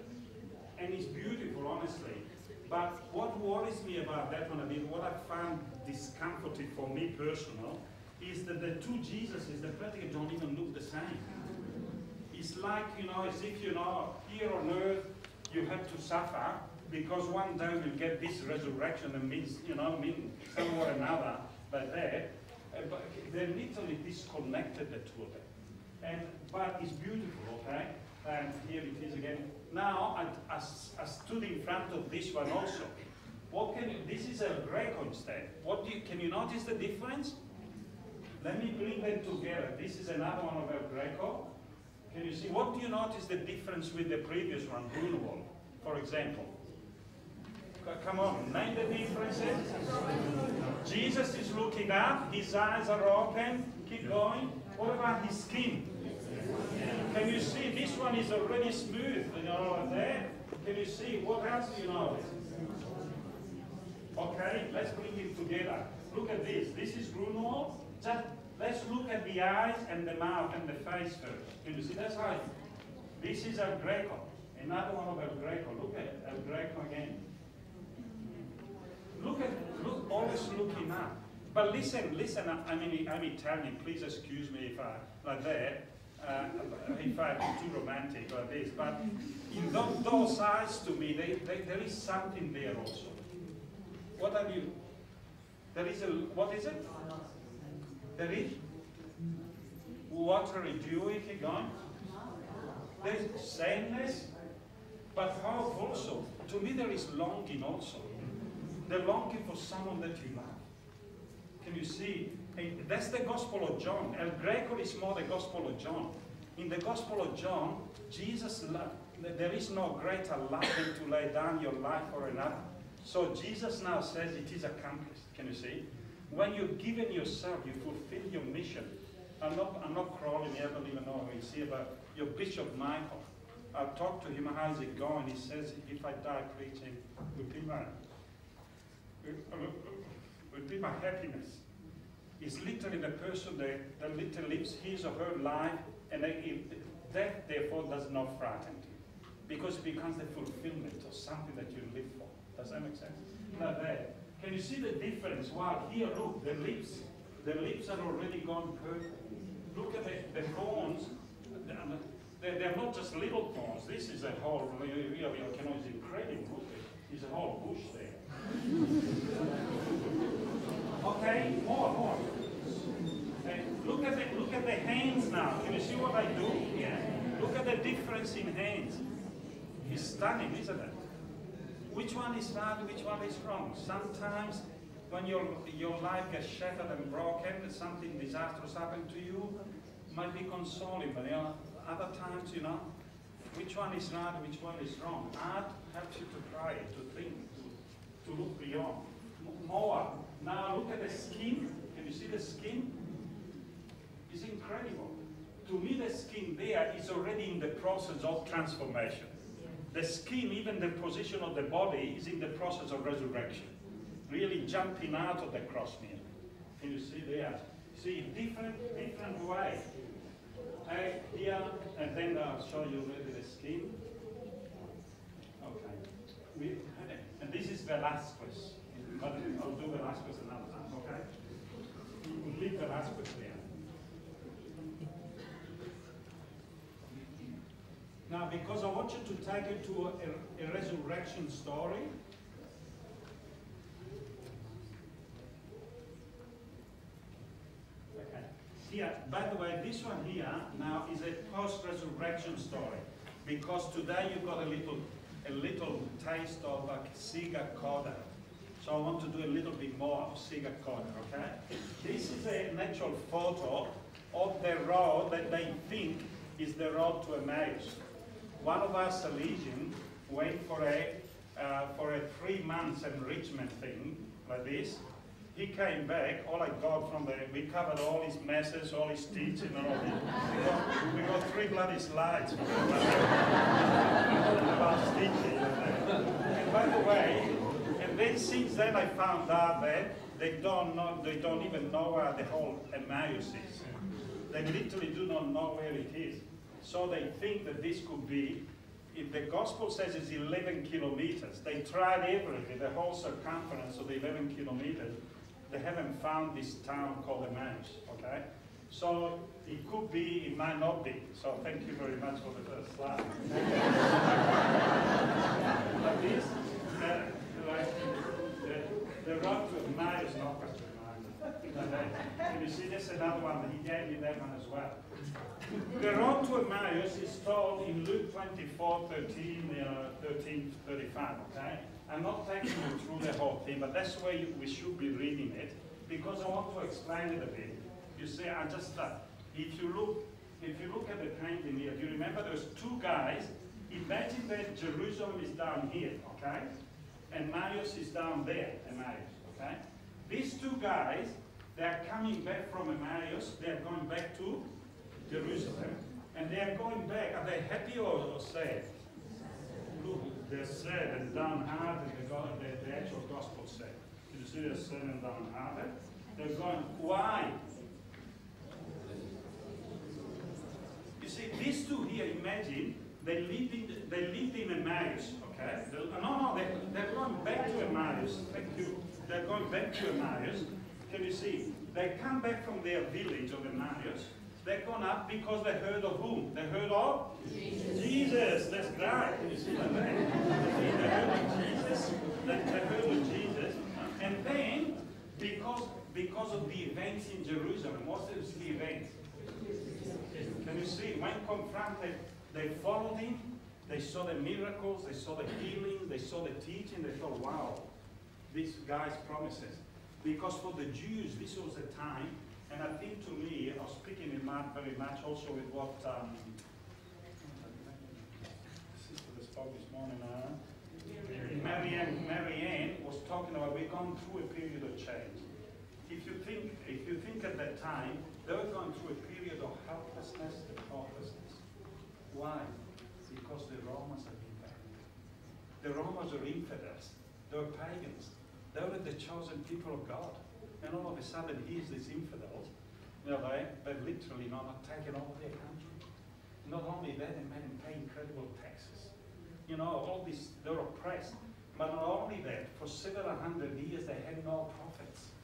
And it's beautiful, honestly. But what worries me about that one a bit, what I found discomforting for me personal, is that the 2 Jesuses, they practically don't even look the same. It's like, you know, as if, you know, here on earth, you have to suffer, because one day we'll get this resurrection and means, you know, mean some or another like that. But they're literally disconnected, the 2 of them. But it's beautiful, okay? And here it is again. Now, I stood in front of this one also. This is a Greco instead. Can you notice the difference? Let me bring them together. This is another one of El Greco. Can you see? What do you notice the difference with the previous one, Grunewald, for example? Come on, name the differences. Jesus is looking up, his eyes are open. Keep going. What about his skin? Can you see? This one is already smooth, you know, there. Can you see? What else do you notice? Okay, let's bring it together. Look at this. This is Grunewald. Just let's look at the eyes and the mouth and the face first. Can you see? That's right. This is El Greco. Another one of El Greco. Look at El Greco again. Look, always looking up. But listen, I'm Italian, please excuse me if I, like that, if I'm too romantic like this, but in those eyes to me, there is something there also. What are you? There is what is it? There is watery dewy, keep going. There is sadness, but hope also. To me there is longing also. The longing for someone that you love. Can you see? That's the Gospel of John. El Greco is more the Gospel of John. In the Gospel of John, Jesus loved. There is no greater love than to lay down your life for another. So Jesus now says it is accomplished. Can you see? When you've given yourself, you fulfill your mission. I'm not crawling here, I don't even know who he's here, but your Bishop Michael. I talked to him, how's it going? He says, if I die preaching, would be my happiness. It's literally the person that literally lives his or her life, and death therefore does not frighten you, because it becomes the fulfillment of something that you live for. Does that make sense? Like that. Can you see the difference? Wow, here look, the lips are already gone purple. Look at the thorns. They're not just little thorns. This is a whole, it's incredible. There's a whole bush there. Okay, more. Look at the hands now. Can you see what I do? Yeah. Look at the difference in hands. It's stunning, isn't it? Which one is right, which one is wrong? Sometimes when your life gets shattered and broken, something disastrous happened to you, might be consoling, but other times, which one is right, which one is wrong. Art helps you to try, to think, to look beyond. More. Now look at the skin. Can you see the skin? It's incredible. To me, the skin there is already in the process of transformation. The skin, even the position of the body, is in the process of resurrection. Really jumping out of the cross nearly. Can you see there? See, different way. Here, and then I'll show you really the skin. Okay. And this is Velasquez. But I'll do Velasquez another time, okay? We'll leave Velasquez there. Now, because I want you to take you to a resurrection story. Okay. Here, by the way, this one here now is a post-resurrection story, because today you got a little taste of like Siga Coda. So I want to do a little bit more of Siga Coda, okay? This is an actual photo of the road that they think is the road to Emmaus. One of our Salesians went for a 3 months enrichment thing like this. He came back, all I got from we covered all his messes, all his teaching and all this. We got 3 bloody slides about teaching. And by the way, and then since then I found out that they don't even know where the whole Emmaus is. They literally do not know where it is. So they think that this could be, if the gospel says it's 11 kilometers, they tried everything, the whole circumference of the 11 kilometers, they haven't found this town called Emmaus, okay? So it could be, it might not be. So thank you very much for the first slide. But this, the road to Emmaus, not question. Can you see this? Another one, he gave me that one as well. The road to Emmaus is told in Luke 24, 13, 35, okay? I'm not taking you through the whole thing, but that's where we should be reading it, because I want to explain it a bit. You see, if you look at the painting here, do you remember there's 2 guys? Imagine that Jerusalem is down here, okay? And Emmaus is down there, Emmaus, okay? These 2 guys, they're coming back from Emmaus, they're going back to Jerusalem, and they're going back. Are they happy or sad? Look, they're sad and downhearted. The actual gospel said. You see, they're sad and downhearted. They're going, why? You see, these 2 here, imagine, they lived in Emmaus, okay? They're going back to Emmaus. Thank you. They're going back to Emmaus. Can you see? They come back from their village of Emmaus. They've gone up because they heard of whom? They heard of? Jesus. That's right. Can you see that? They heard of Jesus. They heard of Jesus. And then, because of the events in Jerusalem, what is the events? Can you see? When confronted, they followed him. They saw the miracles. They saw the healing. They saw the teaching. They thought, wow, this guy's promises. Because for the Jews, this was a time. And I think to me, I was speaking in Mark very much also with what Sister spoke this morning, Marianne was talking about. We've gone through a period of change. If you think at that time, they were going through a period of helplessness and hopelessness. Why? Because the Romans have been back. The Romans are infidels. They were pagans. They were the chosen people of God. And all of a sudden, here's these infidels, you know, they've literally not taken over their country. Not only that, they made them pay incredible taxes. You know, all this, they're oppressed. But not only that, for several hundred years, they had no prophets.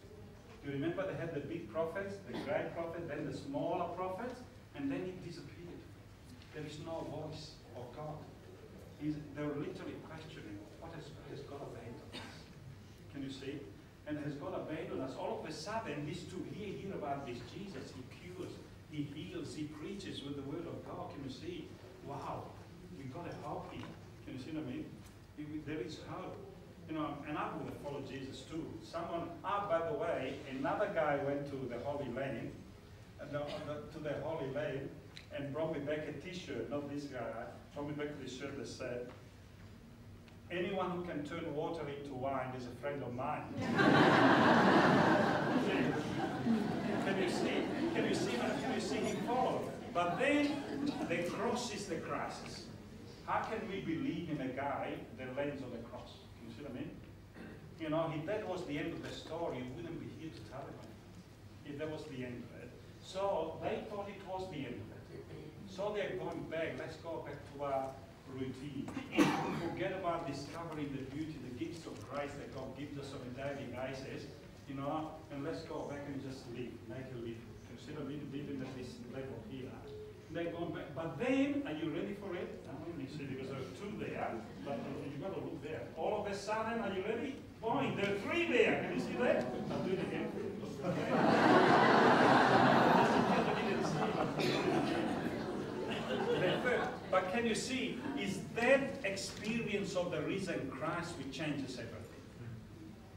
Do you remember they had the big prophets, the great prophet, then the smaller prophets, and then it disappeared. There is no voice of God. They were literally questioning, what has God abandoned us? Can you see? And has God abandoned us? All of a sudden, these 2 hear about this Jesus. He cures, he heals, he preaches with the word of God. Can you see? Wow, we've got a hope here. Can you see what I mean? There is hope. You know, and I would have followed Jesus too. By the way, another guy went to the Holy Land, and brought me back a t-shirt, not this guy, brought me back a t-shirt that said, anyone who can turn water into wine is a friend of mine. Can you see him follow? But then the cross is the crisis. How can we believe in a guy that lands on the cross? Can you see what I mean? You know, if that was the end of the story, we wouldn't be here to tell it. If that was the end of it. So they thought it was the end of it. So they're going back, let's go back to our routine. Forget about discovering the beauty, the gifts of Christ that God gives us on a daily basis, you know, and let's go back and just live, make a living. Consider living at this level here. They're going back. But then, are you ready for it? I don't really see because there are two there, but you've got to look there. All of a sudden, are you ready? Point, there are three there. Can you see that? I'll do it again for you. But can you see, is that experience of the risen Christ which changes everything?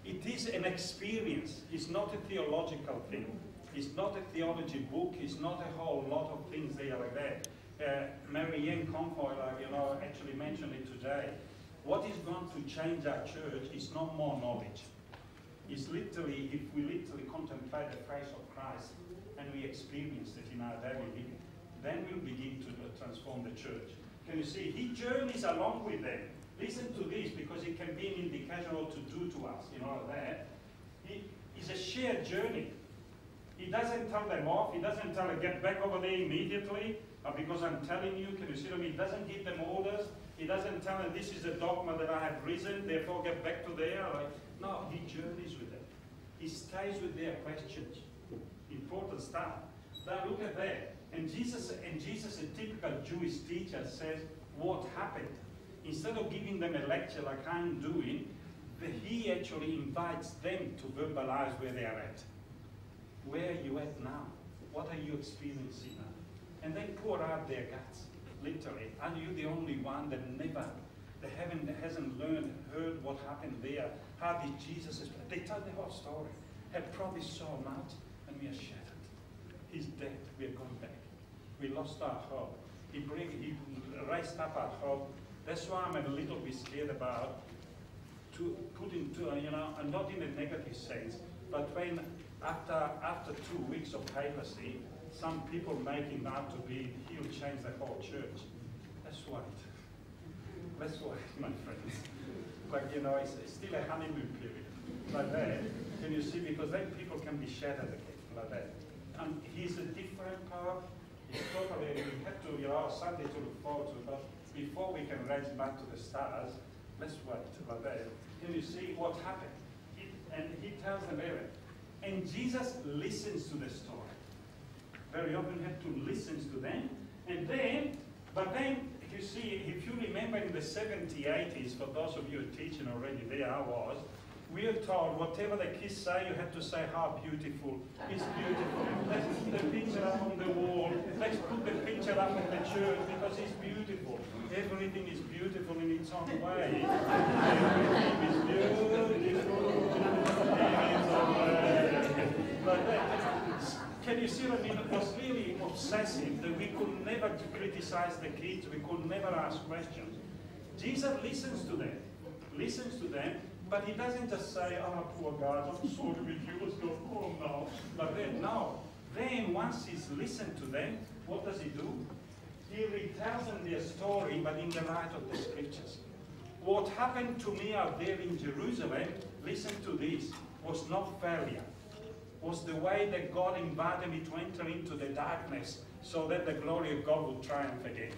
It is an experience. It's not a theological thing. It's not a theology book. It's not a whole lot of things there like that. Mary Ann Confoy, actually mentioned it today. What is going to change our church is not more knowledge. It's literally, if we literally contemplate the face of Christ and we experience it in our daily living, then we'll begin to transform the church. Can you see? He journeys along with them. Listen to this because it can be an indication of what to do to us, that. It's a shared journey. He doesn't tell them off. He doesn't tell them, get back over there immediately because I'm telling you, can you see what I mean? He doesn't give them orders. He doesn't tell them, this is a dogma that I have risen, therefore get back to there. No, he journeys with them. He stays with their questions. Important stuff. Now look at that. And Jesus, a typical Jewish teacher, says, what happened? Instead of giving them a lecture like I'm doing, he actually invites them to verbalize where they are at. Where are you at now? What are you experiencing now? And they pour out their guts, literally. Are you the only one that hasn't heard what happened there? How did Jesus, they tell the whole story, had promised so much, and we are shattered. He's dead, we are going back. We lost our hope. He raised up our hope. That's why I'm a little bit scared about and not in a negative sense, but when after 2 weeks of papacy, some people make him out to be, he'll change the whole church. Let's wait. Let's wait, my friends. But it's still a honeymoon period. Like that, can you see? Because then people can be shattered again, like that. And he's a different power. He's totally, we have to, Sunday to look forward to, but before we can raise back to the stars, let's wait, like that. Can you see what happened? And he tells them everything. And Jesus listens to the story. Very often you have to listen to them. But then, if you see, if you remember in the 70s, 80s, for those of you teaching already there, I was, we are told whatever the kids say, you have to say how beautiful. It's beautiful. Let's put the picture up on the wall. Let's put the picture up in the church because it's beautiful. Everything is beautiful in its own way. Everything is beautiful in its own way. But can you see what I mean? It was really obsessive that we could never criticize the kids. We could never ask questions. Jesus listens to them. But he doesn't just say, oh, poor guys, I'm sorry with you, let's go home now. But then, no. Then, once he's listened to them, what does he do? He retells them their story, but in the light of the scriptures. What happened to me out there in Jerusalem, listen to this, was not failure. Was the way that God invited me to enter into the darkness so that the glory of God would triumph again.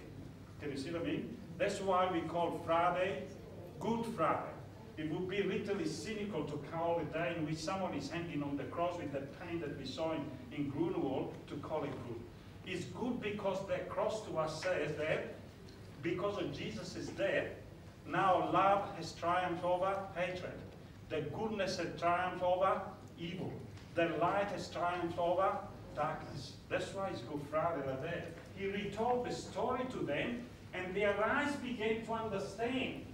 Can you see what I mean? That's why we call Friday Good Friday. It would be literally cynical to call a day in which someone is hanging on the cross with the pain that we saw in Grunewald to call it good. It's good because that cross to us says that because of Jesus' death, now love has triumphed over hatred. The goodness has triumphed over evil. The light has triumphed over darkness. That's why it's Good Friday like that. He retold the story to them and their eyes began to understand.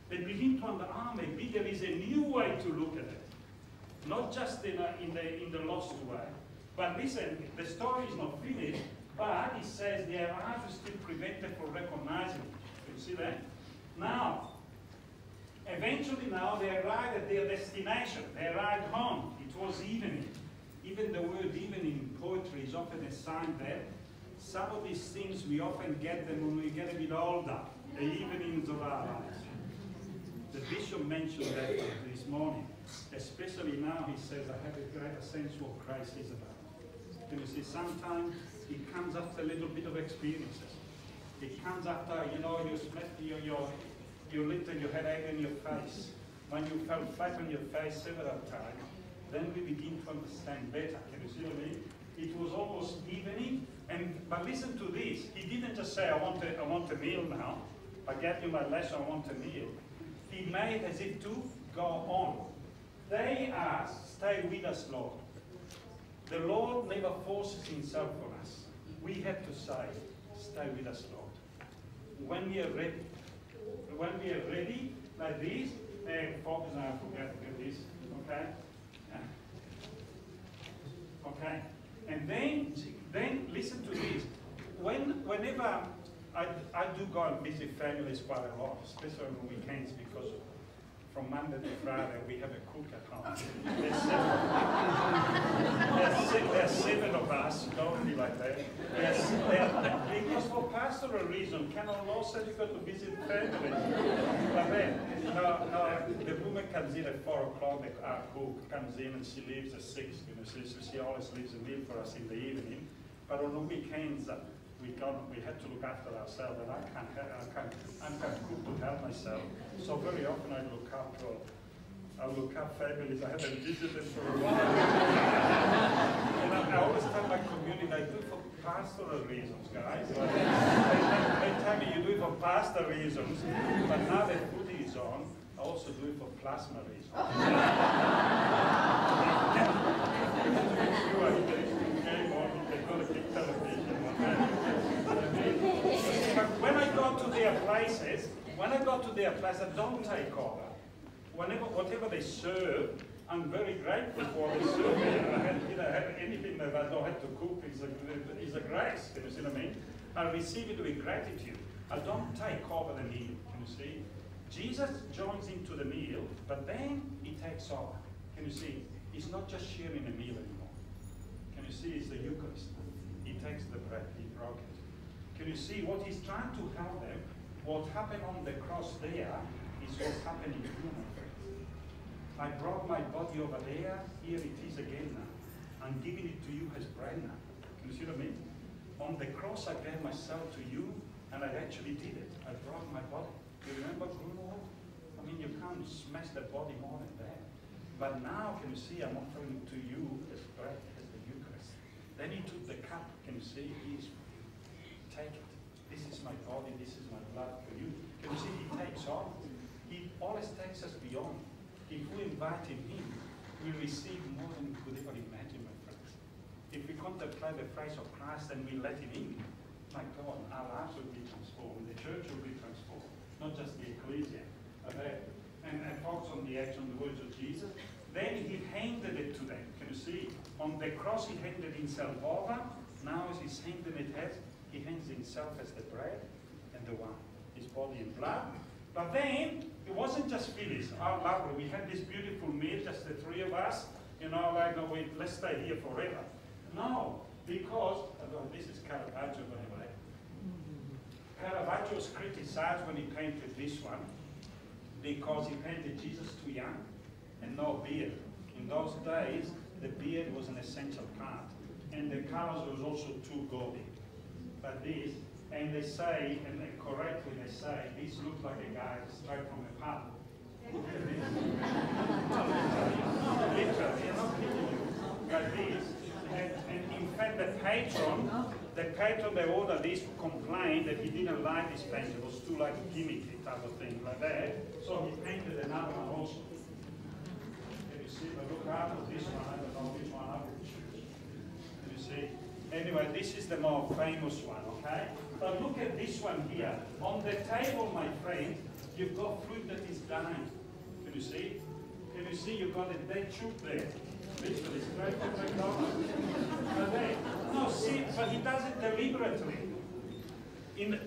They begin to understand, maybe there is a new way to look at it. Not just in the lost way. But listen, the story is not finished But he says their eyes were still prevented from recognizing it. You see that? Now, eventually now they arrived at their destination. They arrived home. It was evening. Even the word evening in poetry is often assigned there. Some of these things we often get them when we get a bit older, the evenings of our lives. The bishop mentioned that this morning. Especially now, he says, I have a greater sense what Christ is about. You see, sometimes it comes after a little bit of experiences. It comes after, you know, you lifted your headache in your face. When you fell flat on your face several times, then we begin to understand better. Can you see what I mean? It was almost evening, but listen to this. He didn't just say, I want a meal now. I get you my lesson, I want a meal. He made as if to go on. They asked, stay with us, Lord. The Lord never forces himself on us. We have to say, stay with us, Lord. When we are ready, like this, focus on, I forget to do this, okay? Okay, and then listen to this. Whenever I do go and visit families quite a lot, especially on weekends, because from Monday to Friday we have a cook at home. There's seven of us, don't be like that. Because for pastoral reason, canon law says you've got to visit families. But then, the woman comes in at 4 o'clock, our cook comes in and she leaves at 6, you know, so she always leaves a meal for us in the evening. But on the weekends, we had to look after ourselves, and I can't cook to help myself. So very often I look up families I haven't visited for a while. And I always tell my community, I do it for pastoral reasons, guys. They tell me you do it for pastoral reasons, but now that food is on, I also do it for plasma reasons. When I go to their place, I don't take over. Whatever they serve, I'm very grateful for they serve me. I have anything that I don't have to cook is a grace. Can you see what I mean? I receive it with gratitude. I don't take over the meal. Can you see? Jesus joins into the meal, but then he takes over. Can you see? He's not just sharing a meal anymore. Can you see? It's the Eucharist. He takes the bread, he broke it. Can you see what he's trying to help them? What happened on the cross there is what's happening here, my friends. I brought my body over there, here it is again now. I'm giving it to you as bread now. Can you see what I mean? On the cross I gave myself to you, and I actually did it. I brought my body. You remember Grunwald? I mean, you can't smash the body more than that. But now, can you see, I'm offering it to you as bread, as the Eucharist. Then he took the cup. Can you see? Take it. This is my body, this is my blood for you. Can you see he takes on? He always takes us beyond. If we invite him in, we receive more than we could ever imagine, my friends. If we contemplate the face of Christ and we let him in, my God, our lives will be transformed. The church will be transformed, not just the ecclesia. Okay? And focus on the action, the words of Jesus. Then he handed it to them. Can you see? On the cross he handed himself over. Now as he's handing it as, he hands himself as the bread and the wine, his body and blood. But then, it wasn't just finished. Oh, lovely, we had this beautiful meal, just the three of us, you know, like, no, wait, let's stay here forever. No, because, this is Caravaggio, by the way. Caravaggio was criticized when he painted this one, because he painted Jesus too young and no beard. In those days, the beard was an essential part, and the colors was also too gaudy. But this, and they say, and correctly they say, this looks like a guy straight from a pub. Literally, I'm not kidding you. But this, and in fact the patron, they ordered this, complained that he didn't like this painting, it was too like gimmicky type of thing like that. So he painted another one also. Can you see, but look out of this one, I don't know which one I would choose. Can you see? Anyway, this is the more famous one, okay? But look at this one here. On the table, my friend, you've got fruit that is dying. Can you see? Can you see you've got a dead chook there? Literally straight from McDonald's. No, see, but he does it deliberately. In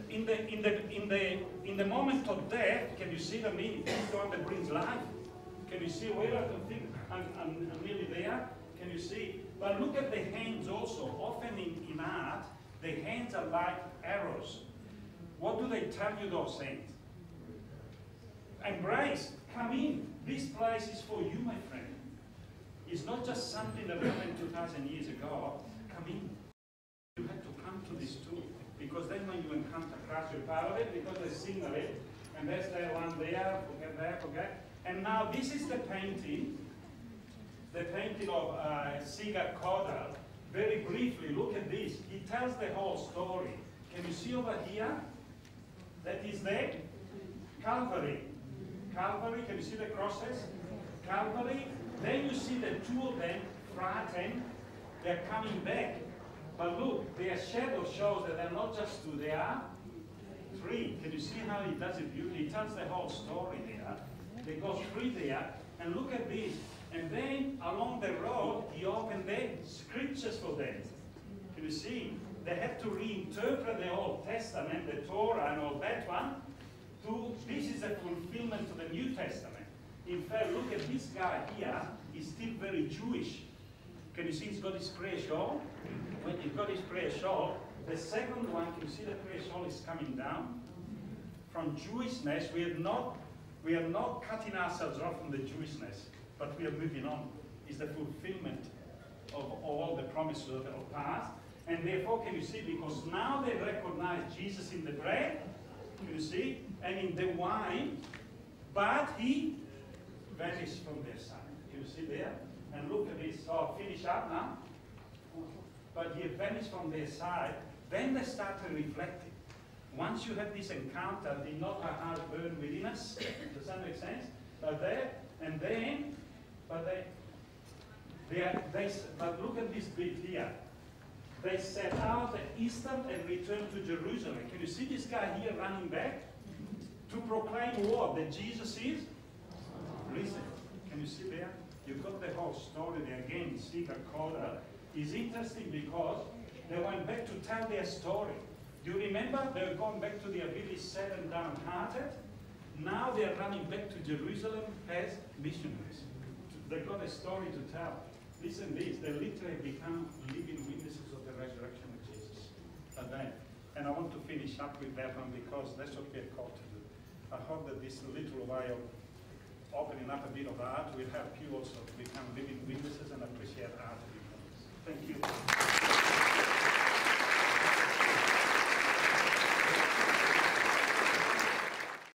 the moment of death, can you see the meaning? He's the one that brings life. Can you see where I think I'm nearly there? Can you see? But look at the hands also. Often in art, the hands are like arrows. What do they tell you, those hands? Embrace, come in. This place is for you, my friend. It's not just something that happened 2,000 years ago. Come in. You have to come to this too. Because then when you encounter Christ, you're part of it, because they signal it. And there's that one there, forget that, forget. And now this is the painting of Siga Kodal. Very briefly, look at this. He tells the whole story. Can you see over here? That is the Calvary. Calvary, can you see the crosses? Calvary. Then you see the two of them, Fraten, they're coming back. But look, their shadow shows that they're not just two, they are three. Can you see how he does it beautifully? He tells the whole story there. They go three there, and look at this. And then along the road, he opened the scriptures for them. Can you see? They have to reinterpret the Old Testament, the Torah and all that one, to, this is a fulfillment to the New Testament. In fact, look at this guy here, he's still very Jewish. Can you see he's got his prayer shawl? When he's got his prayer shawl, the second one, can you see the prayer shawl is coming down? From Jewishness, we are not cutting ourselves off from the Jewishness, but we are moving on. It's the fulfillment of all the promises of the past. And therefore, can you see, because now they recognize Jesus in the bread, can you see, and in the wine, but he vanished from their sight. Can you see there? And look at this, so I'll finish up now. But he vanished from their sight, then they started reflecting. Once you have this encounter, did not our heart burn within us? Does that make sense? But look at this bit here. They set out the eastern and returned to Jerusalem. Can you see this guy here running back? To proclaim what? That Jesus is risen. Can you see there? You've got the whole story there. Again, Sika Koda is interesting because they went back to tell their story. Do you remember? They were going back to their village sad and downhearted. Now they are running back to Jerusalem as missionaries. They've got a story to tell. Listen to this, they literally become living witnesses of the resurrection of Jesus. And I want to finish up with that one because that's what we are called to do. I hope that this little way of opening up a bit of art will help you also to become living witnesses and appreciate art. Thank you.